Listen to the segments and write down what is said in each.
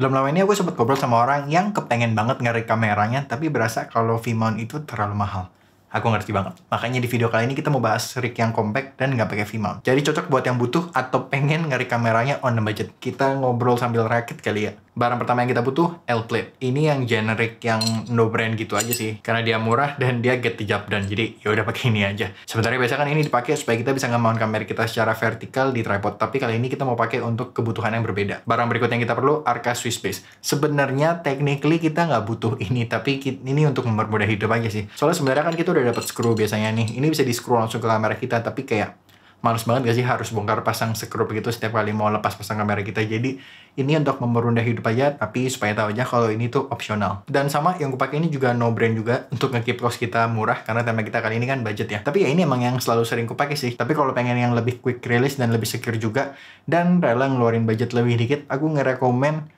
Belum lama ini aku sempat ngobrol sama orang yang kepengen banget ngerekam kameranya, tapi berasa kalau V-mount itu terlalu mahal. Aku ngerti banget. Makanya di video kali ini kita mau bahas rig yang compact dan nggak pakai V-mount. Jadi cocok buat yang butuh atau pengen nge-rig kameranya on the budget. Kita ngobrol sambil rakit kali ya. Barang pertama yang kita butuh, L-plate. Ini yang generic, yang no brand gitu aja sih. Karena dia murah dan dia get the job done. Jadi ya udah pakai ini aja. Sebenarnya biasa kan ini dipakai supaya kita bisa nge-mount kamera kita secara vertikal di tripod. Tapi kali ini kita mau pakai untuk kebutuhan yang berbeda. Barang berikutnya yang kita perlu, Arca Swiss base. Sebenarnya technically kita nggak butuh ini, tapi ini untuk mempermudah hidup aja sih. Soalnya sebenarnya kan kita udah dapat screw biasanya nih. Ini bisa di screw langsung ke kamera kita, tapi kayak males banget gak sih harus bongkar pasang skrup gitu setiap kali mau lepas pasang kamera kita. Jadi ini untuk mempermudah hidup aja, tapi supaya tahu aja kalau ini tuh opsional. Dan sama yang gue pakai ini juga no brand juga untuk nge-keep cost kita murah karena tema kita kali ini kan budget ya. Tapi ya ini emang yang selalu sering gue pakai sih. Tapi kalau pengen yang lebih quick release dan lebih secure juga dan rela ngeluarin budget lebih dikit, aku ngerekomen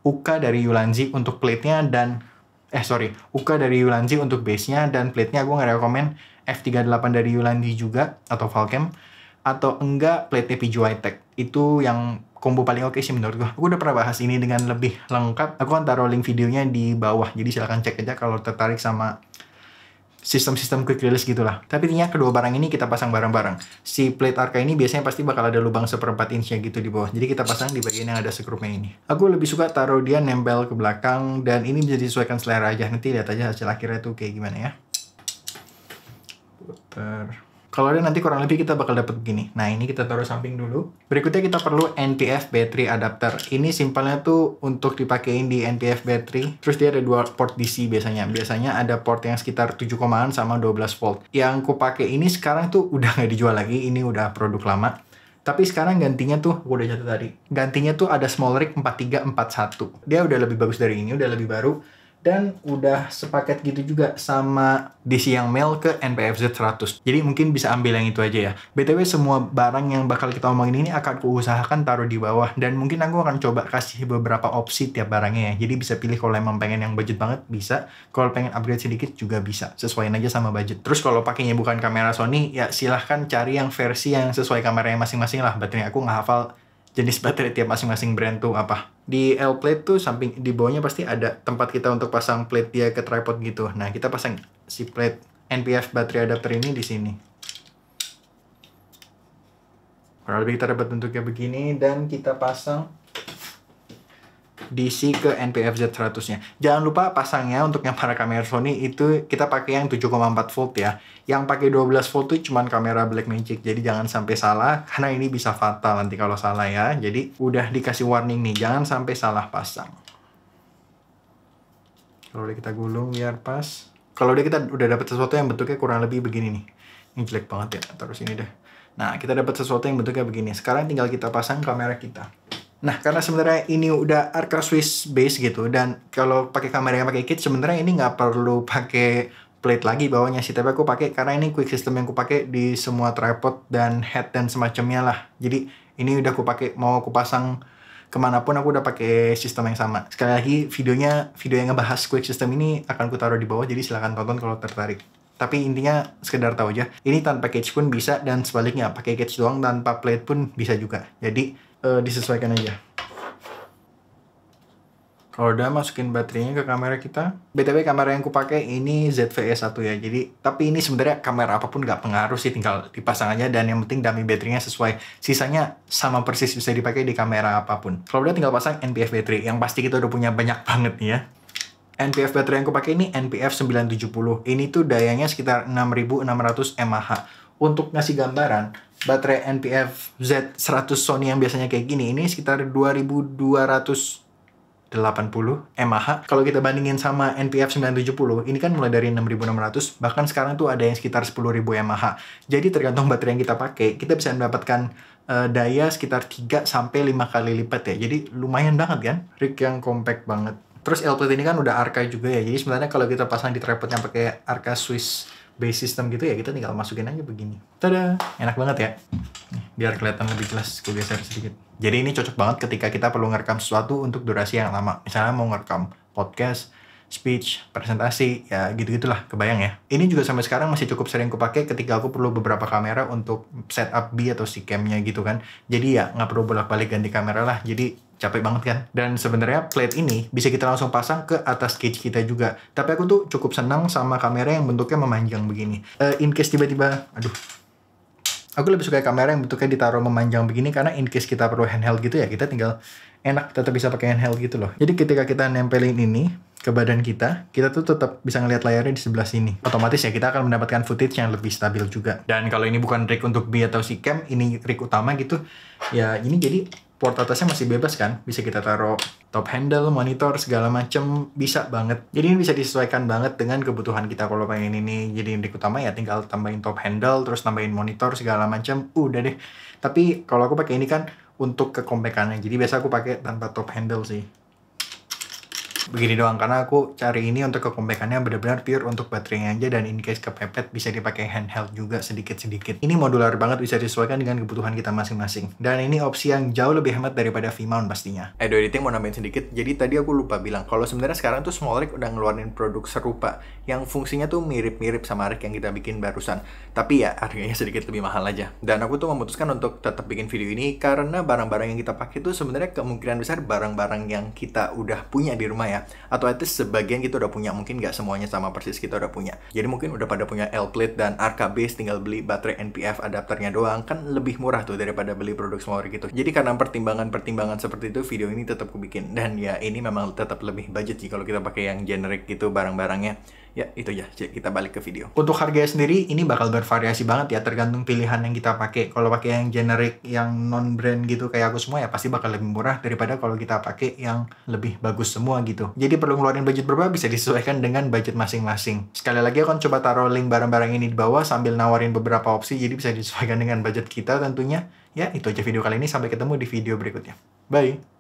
Uka dari Ulanzi untuk plate-nya dan Uka dari Ulanzi untuk base-nya, dan plate-nya aku ngerekomen F38 dari Ulanzi juga atau Valcam. Atau enggak plate PGY Tech. Itu yang combo paling oke sih menurut gua. Aku udah pernah bahas ini dengan lebih lengkap. Aku akan taruh link videonya di bawah. Jadi silahkan cek aja kalau tertarik sama sistem-sistem quick release gitulah. Tapi intinya kedua barang ini kita pasang bareng-bareng. Si plate Arca ini biasanya pasti bakal ada lubang 1/4 inch gitu di bawah. Jadi kita pasang di bagian yang ada sekrupnya ini. Aku lebih suka taruh dia nempel ke belakang, dan ini bisa disesuaikan selera aja. Nanti lihat aja hasil akhirnya tuh kayak gimana ya. Putar. Kalau ada nanti kurang lebih kita bakal dapat begini. Nah, ini kita taruh samping dulu. Berikutnya kita perlu NPF battery adapter. Ini simpelnya tuh untuk dipakein di NPF battery. Terus dia ada dua port DC biasanya. Biasanya ada port yang sekitar 7,an sama 12 volt. Yang aku pakai ini sekarang tuh udah nggak dijual lagi. Ini udah produk lama. Tapi sekarang gantinya tuh, aku udah catat tadi. Gantinya tuh ada small rig 4341. Dia udah lebih bagus dari ini, udah lebih baru. Dan udah sepaket gitu juga sama DC yang male ke NPF Z100. Jadi mungkin bisa ambil yang itu aja ya. BTW semua barang yang bakal kita omongin ini akan kuusahakan taruh di bawah. Dan mungkin aku akan coba kasih beberapa opsi tiap barangnya ya. Jadi bisa pilih kalau emang pengen yang budget banget, bisa. Kalau pengen upgrade sedikit juga bisa. Sesuaiin aja sama budget. Terus kalau pakainya bukan kamera Sony, ya silahkan cari yang versi yang sesuai kameranya masing-masing lah. Baterainya aku nggak hafal jenis baterai tiap masing-masing brand tuh apa. Di L plate tuh samping di bawahnya pasti ada tempat kita untuk pasang plate dia ke tripod gitu. Nah, kita pasang si plate NPF battery adapter ini di sini. Kurang lebih kita dapat bentuknya begini, dan kita pasang DC ke NPF Z100-nya. Jangan lupa pasangnya untuk yang para kamera Sony itu kita pakai yang 7,4 volt ya. Yang pakai 12 volt itu cuman kamera Blackmagic. Jadi jangan sampai salah karena ini bisa fatal nanti kalau salah ya. Jadi udah dikasih warning nih, jangan sampai salah pasang. Kalau udah kita gulung biar pas. Kalau kita udah dapat sesuatu yang bentuknya kurang lebih begini nih. Ini jelek banget ya, taruh sini deh. Nah, kita dapat sesuatu yang bentuknya begini. Sekarang tinggal kita pasang kamera kita. Nah, karena sebenarnya ini udah Arca Swiss base gitu, dan kalau pakai kamera yang pakai kit sebenarnya ini nggak perlu pakai plate lagi bawahnya sih, tapi aku pakai karena ini quick system yang aku pakai di semua tripod dan head dan semacamnya lah. Jadi ini udah aku pakai, mau aku pasang kemanapun aku udah pakai sistem yang sama. Sekali lagi video yang ngebahas quick system ini akan aku taruh di bawah, jadi silahkan tonton kalau tertarik. Tapi intinya sekedar tahu aja, ini tanpa cage pun bisa, dan sebaliknya pakai cage doang tanpa plate pun bisa juga. Jadi disesuaikan aja. Kalau udah masukin baterainya ke kamera kita. BTW kamera yang aku pakai ini ZVE1 ya. Jadi tapi ini sebenarnya kamera apapun nggak pengaruh sih, tinggal dipasang aja, dan yang penting dummy baterainya sesuai. Sisanya sama persis bisa dipakai di kamera apapun. Kalau udah tinggal pasang NPF battery, yang pasti kita udah punya banyak banget nih ya. NPF baterai yang aku pakai ini NPF 970. Ini tuh dayanya sekitar 6600 mAh. Untuk ngasih gambaran, baterai NPF Z100 Sony yang biasanya kayak gini, ini sekitar 2280 mAh. Kalau kita bandingin sama NPF 970, ini kan mulai dari 6600, bahkan sekarang tuh ada yang sekitar 10.000 mAh. Jadi tergantung baterai yang kita pakai, kita bisa mendapatkan daya sekitar 3-5 kali lipat ya. Jadi lumayan banget kan, rig yang compact banget. Terus L-plate ini kan udah Arca juga ya, jadi sebenarnya kalau kita pasang di tripod yang pakai Arca Swiss base system gitu ya, kita tinggal masukin aja begini. Tada! Enak banget ya. Nih, biar kelihatan lebih jelas, aku geser sedikit. Jadi ini cocok banget ketika kita perlu ngerekam sesuatu untuk durasi yang lama. Misalnya mau ngerekam podcast, speech, presentasi, ya gitu-gitulah, kebayang ya. Ini juga sampai sekarang masih cukup sering aku pakai ketika aku perlu beberapa kamera untuk setup B atau si cam-nya gitu kan. Jadi ya nggak perlu bolak-balik ganti kamera lah. Jadi Capek banget kan? Dan sebenarnya plate ini bisa kita langsung pasang ke atas cage kita juga. Tapi aku tuh cukup senang sama kamera yang bentuknya memanjang begini. In case tiba-tiba, aku lebih suka kamera yang bentuknya ditaruh memanjang begini karena in case kita perlu handheld gitu ya, kita tinggal enak tetap bisa pakai handheld gitu loh. Jadi ketika kita nempelin ini ke badan kita tuh tetap bisa ngelihat layarnya di sebelah sini. Otomatis ya kita akan mendapatkan footage yang lebih stabil juga. Dan kalau ini bukan rig untuk B atau C cam, ini rig utama gitu, ya ini jadi port atasnya masih bebas kan, bisa kita taruh top handle, monitor, segala macem, bisa banget. Jadi ini bisa disesuaikan banget dengan kebutuhan kita. Kalau pengen ini jadi rig utama ya tinggal tambahin top handle, terus tambahin monitor, segala macem, udah deh. Tapi kalau aku pakai ini kan untuk kekompakannya, jadi biasa aku pakai tanpa top handle sih. Begini doang, karena aku cari ini untuk kekompakannya benar-benar pure untuk baterainya aja, dan in case kepepet bisa dipakai handheld juga sedikit-sedikit. Ini modular banget, bisa disesuaikan dengan kebutuhan kita masing-masing. Dan ini opsi yang jauh lebih hemat daripada V-mount pastinya. Do editing mau nambahin sedikit, jadi tadi aku lupa bilang kalau sebenarnya sekarang tuh SmallRig udah ngeluarin produk serupa yang fungsinya tuh mirip-mirip sama rig yang kita bikin barusan. Tapi ya harganya sedikit lebih mahal aja. Dan aku tuh memutuskan untuk tetap bikin video ini karena barang-barang yang kita pakai tuh sebenarnya kemungkinan besar barang-barang yang kita udah punya di rumah ya. Atau at least sebagian kita udah punya, mungkin nggak semuanya sama persis kita udah punya. Jadi mungkin udah pada punya L-plate dan RK base, tinggal beli baterai NPF adapternya doang, kan lebih murah tuh daripada beli produk SmallRig gitu. Jadi karena pertimbangan seperti itu, video ini tetap aku bikin. Dan ya ini memang tetap lebih budget sih kalau kita pakai yang generic gitu barang-barangnya. Ya itu aja, kita balik ke video. Untuk harganya sendiri ini bakal bervariasi banget ya, tergantung pilihan yang kita pakai. Kalau pakai yang generic, yang non-brand gitu kayak aku semua ya pasti bakal lebih murah daripada kalau kita pakai yang lebih bagus semua gitu. Jadi perlu ngeluarin budget berapa bisa disesuaikan dengan budget masing-masing. Sekali lagi aku akan coba taruh link barang-barang ini di bawah sambil nawarin beberapa opsi, jadi bisa disesuaikan dengan budget kita tentunya. Ya itu aja video kali ini, sampai ketemu di video berikutnya. Bye!